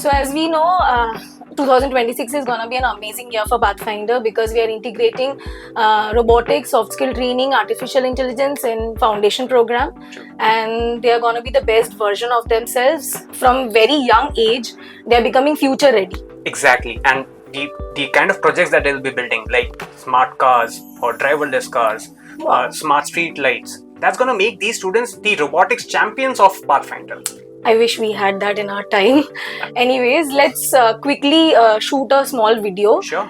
So as we know, 2026 is going to be an amazing year for Pathfinder because we are integrating robotics, soft skill training, artificial intelligence in foundation program, and they are going to be the best version of themselves from very young age. They are becoming future ready. Exactly, and the kind of projects that they'll be building, like smart cars or driverless cars, smart street lights, that's going to make these students the robotics champions of Pathfinder. I wish we had that in our time. Anyways, let's quickly shoot a small video. Sure,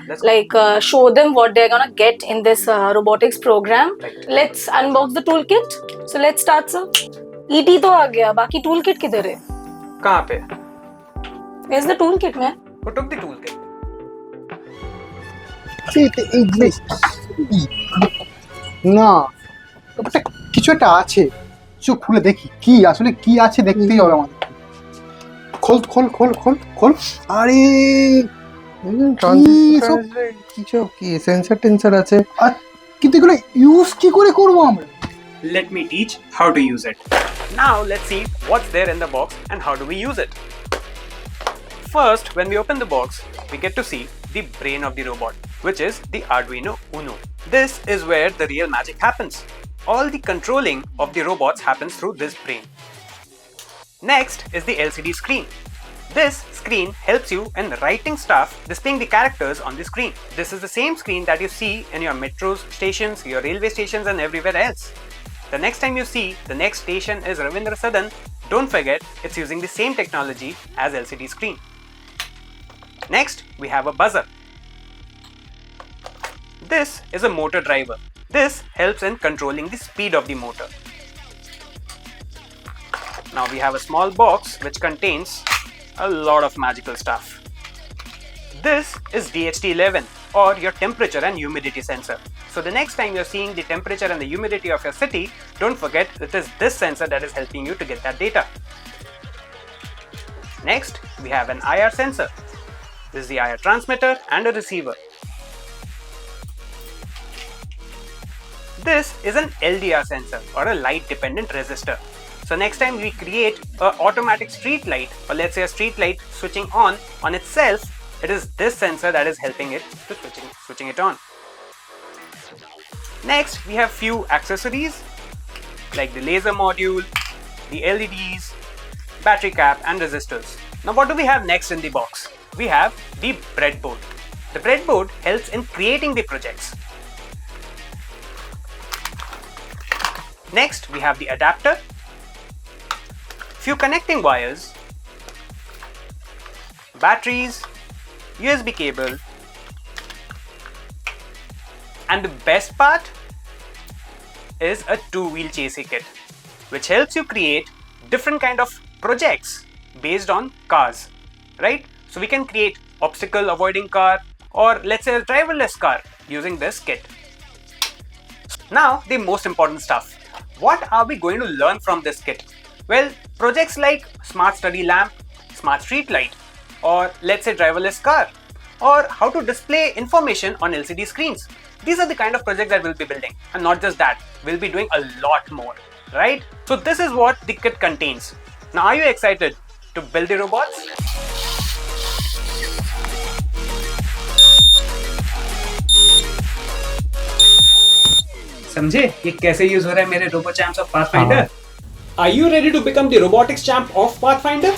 show them what they're gonna get in this robotics program. Right. Let's unbox the toolkit. So let's start, sir. ET तो आ गया, बाकी toolkit किधर है? कहाँ पे? Where's the toolkit, man? Who took the toolkit? না ওটা কিছু একটা আছে, চোখ খুলে দেখি কি আসলে কি আছে, দেখতেই হবে আমাদের। খোল খোল খোল খোল খোল। আরে কিছু কি সেন্সর টেন্সর আছে, কিন্তু এগুলো ইউজ কি করে করবো আমরা? Let me teach how to use it. Now let's see what's there in the box and how do we use it. First, when we open the box, we get to see the brain of the robot, which is the Arduino Uno. This is where the real magic happens. All the controlling of the robots happens through this brain. Next is the LCD screen. This screen helps you in writing stuff, displaying the characters on the screen. This is the same screen that you see in your metros stations, your railway stations and everywhere else. The next time you see the next station is Ravindra Sadan, don't forget it's using the same technology as LCD screen. Next, we have a buzzer. This is a motor driver. This helps in controlling the speed of the motor. Now we have a small box which contains a lot of magical stuff. This is DHT11 or your temperature and humidity sensor. So the next time you're seeing the temperature and the humidity of your city, don't forget it is this sensor that is helping you to get that data. Next, we have an IR sensor. This is the IR transmitter and a receiver. This is an LDR sensor or a light dependent resistor. So next time we create an automatic street light, or let's say a street light switching on itself, it is this sensor that is helping it to switching it on. Next, we have few accessories like the laser module, the LEDs, battery cap and resistors. Now what do we have next in the box? We have the breadboard. The breadboard helps in creating the projects. Next, we have the adapter, few connecting wires, batteries, USB cable, and the best part is a two-wheel chassis kit, which helps you create different kind of projects based on cars, right? So we can create obstacle avoiding car or let's say a driverless car using this kit. Now, the most important stuff. What are we going to learn from this kit? Well, projects like smart study lamp, smart street light, or let's say driverless car, or how to display information on LCD screens. These are the kind of projects that we'll be building. And not just that, we'll be doing a lot more, right? So this is what the kit contains. Now are you excited to build the robots? समझे ये कैसे use हो रहा है मेरे robo champs of Pathfinder? Are you ready to become the robotics champ of Pathfinder?